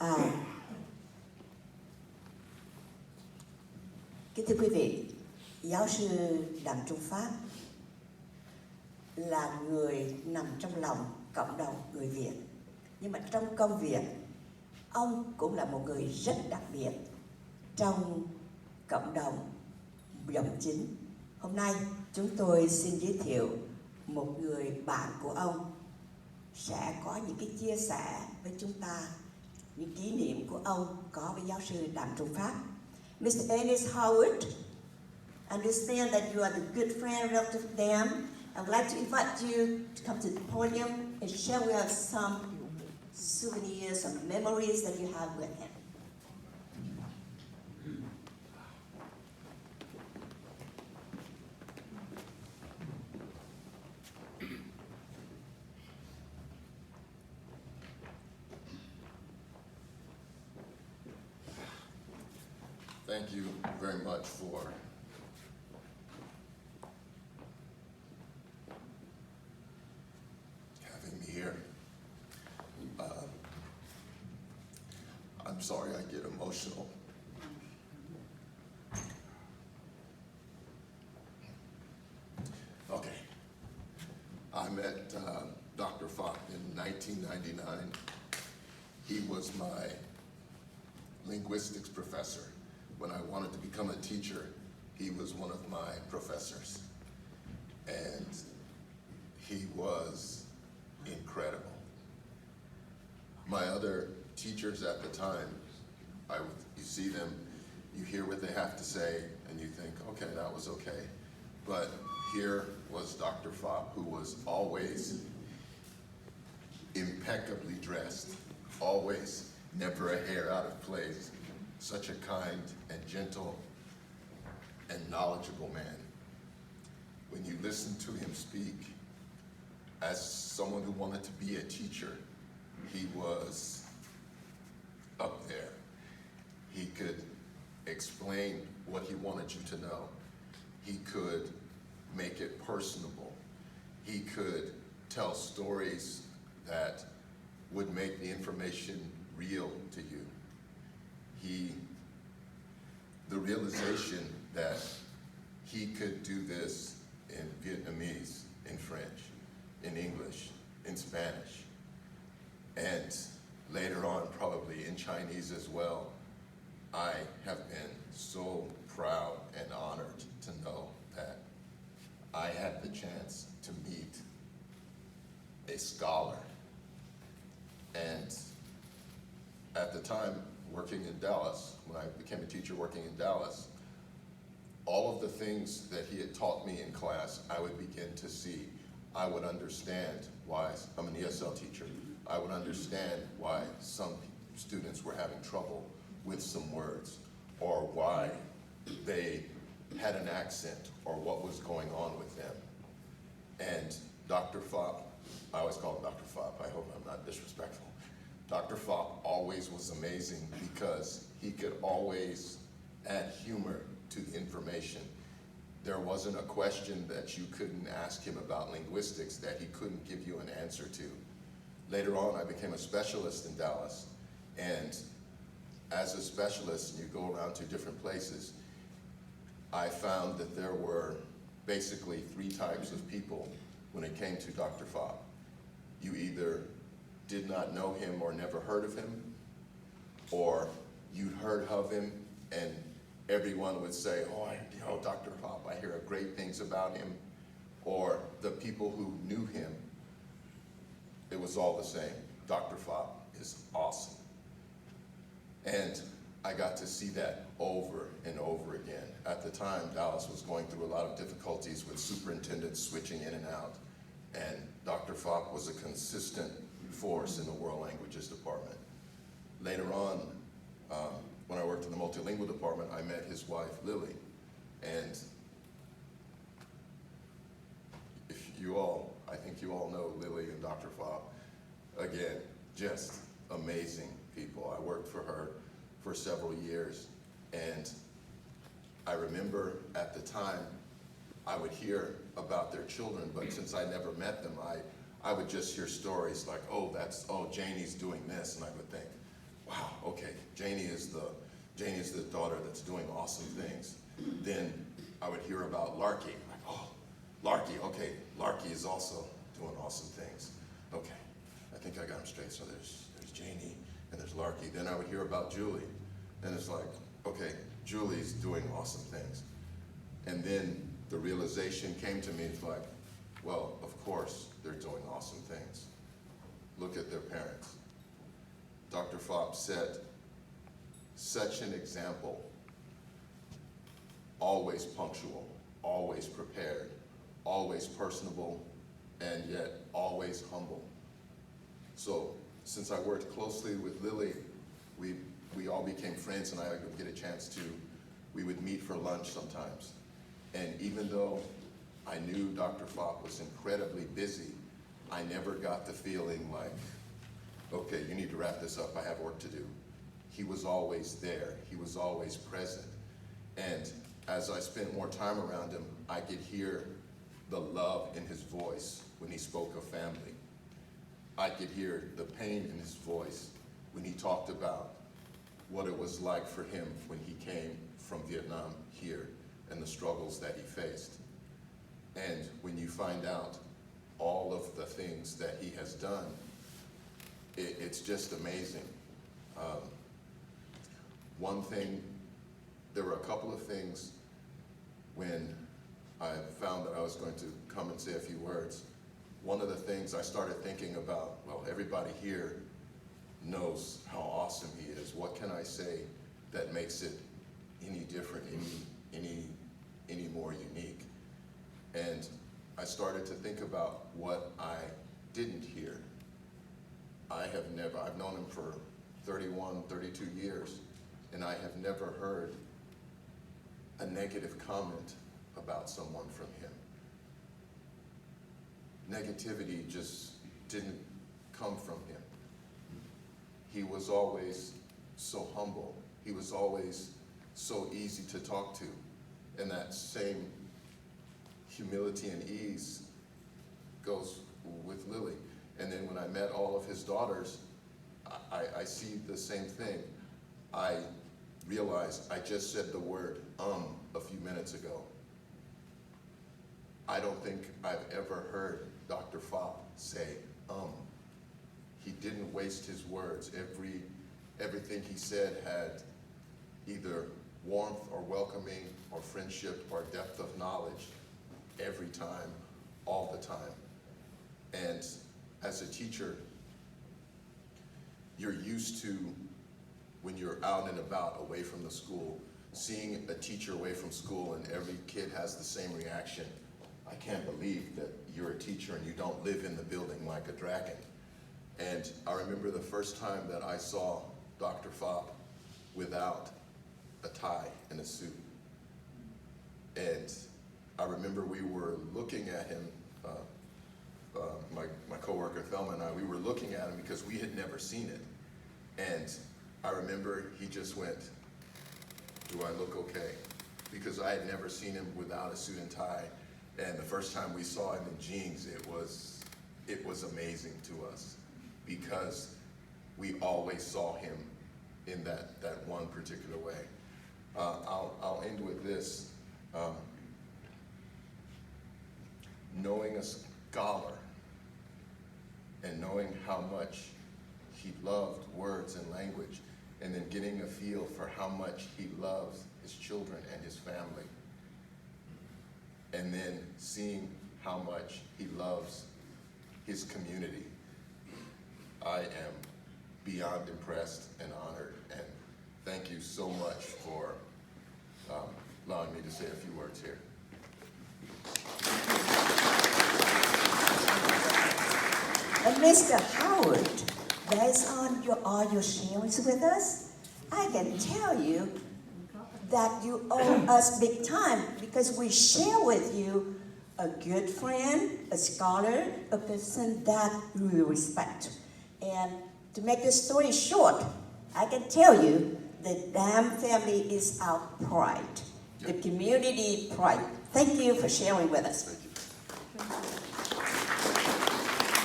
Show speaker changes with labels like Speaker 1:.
Speaker 1: À, kính thưa quý vị, giáo sư Đặng Trung Phát là người nằm trong lòng cộng đồng người Việt. Nhưng mà trong công việc, ông cũng là một người rất đặc biệt trong cộng đồng dòng chính. Hôm nay chúng tôi xin giới thiệu một người bạn của ông sẽ có những cái chia sẻ với chúng ta những kỷ niệm của ông có với giáo sư Đặng Trung Phát. Mr. Ennis Howard, I understand that you are the good friend relative to them. I would like to invite you to come to the podium and share with us some souvenirs, some memories that you have with him.
Speaker 2: Thank you very much for having me here. I'm sorry I get emotional. Okay. I met Dr. Fock in 1999. He was my linguistics professor. When I wanted to become a teacher, he was one of my professors. And he was incredible. My other teachers at the time, you see them, you hear what they have to say, and you think, okay, that was okay. But here was Dr. Fopp, who was always impeccably dressed, always, never a hair out of place. Such a kind and gentle and knowledgeable man. When you listen to him speak, as someone who wanted to be a teacher, he was up there. He could explain what he wanted you to know. He could make it personable. He could tell stories that would make the information real to you. The realization that he could do this in Vietnamese, in French, in English, in Spanish, and later on probably in Chinese as well, I have been so proud and honored to know that I had the chance to meet a scholar. And at the time, working in Dallas, when I became a teacher working in Dallas, all of the things that he had taught me in class, I would begin to see. I would understand why, I'm an ESL teacher, I would understand why some students were having trouble with some words, or why they had an accent, or what was going on with them. And Dr. Fopp, I always call him Dr. Fopp, I hope I'm not disrespectful. Dr. Fopp always was amazing because he could always add humor to the information. There wasn't a question that you couldn't ask him about linguistics that he couldn't give you an answer to. Later on, I became a specialist in Dallas, and as a specialist, you go around to different places, I found that there were basically three types of people when it came to Dr. Fopp. You either did not know him or never heard of him, or you'd heard of him and everyone would say, oh, Dr. Fopp, I hear great things about him, or the people who knew him, it was all the same. Dr. Fopp is awesome. And I got to see that over and over again. At the time, Dallas was going through a lot of difficulties with superintendents switching in and out, and Dr. Fopp was a consistent force in the World Languages Department. Later on, when I worked in the multilingual department, I met his wife, Lily. And I think you all know Lily and Dr. Fopp. Again, just amazing people. I worked for her for several years. And I remember at the time, I would hear about their children, but since I never met them, I would just hear stories like, oh, Janie's doing this, and I would think, wow, okay, Janie is the daughter that's doing awesome things. Then I would hear about Larky, like, oh, Larky, okay, Larky is also doing awesome things. Okay, I think I got them straight. So there's Janie and there's Larky. Then I would hear about Julie, and it's like, okay, Julie's doing awesome things. And then the realization came to me, it's like, well, of course they're doing awesome things. Look at their parents. Dr. Fopp set such an example, always punctual, always prepared, always personable, and yet always humble. So since I worked closely with Lily, we all became friends, and I would get a chance to, we would meet for lunch sometimes. And even though I knew Dr. Fopp was incredibly busy, I never got the feeling like, okay, you need to wrap this up, I have work to do. He was always there, he was always present. And as I spent more time around him, I could hear the love in his voice when he spoke of family. I could hear the pain in his voice when he talked about what it was like for him when he came from Vietnam here and the struggles that he faced. And when you find out all of the things that he has done, it's just amazing. One thing, there were a couple of things when I found that I was going to come and say a few words. One of the things I started thinking about, well, everybody here knows how awesome he is. What can I say that makes it any different, any more unique? And I started to think about what I didn't hear. I've known him for 31, 32 years, and I have never heard a negative comment about someone from him. Negativity just didn't come from him. He was always so humble. He was always so easy to talk to. And that same humility and ease goes with Lily. And then when I met all of his daughters, I see the same thing. I realized I just said the word a few minutes ago. I don't think I've ever heard Dr. Fopp say He didn't waste his words. Everything he said had either warmth or welcoming or friendship or depth of knowledge every time, all the time. And as a teacher, you're used to, when you're out and about away from the school, seeing a teacher away from school and every kid has the same reaction. I can't believe that you're a teacher and you don't live in the building like a dragon. And I remember the first time that I saw Dr. Fopp without a tie and a suit. And I remember we were looking at him, my coworker Thelma and I, we were looking at him because we had never seen it. And I remember he just went, "Do I look okay?" Because I had never seen him without a suit and tie. And the first time we saw him in jeans, it was amazing to us because we always saw him in that one particular way. I'll end with this. Knowing a scholar and knowing how much he loved words and language, and then getting a feel for how much he loves his children and his family, and then seeing how much he loves his community, I am beyond impressed and honored, and thank you so much for allowing me to say a few words here.
Speaker 1: And Mr. Howard, based on all your sharings with us, I can tell you that you owe us big time because we share with you a good friend, a scholar, a person that we respect. And to make this story short, I can tell you the Dam family is our pride, the community pride. Thank you for sharing with us.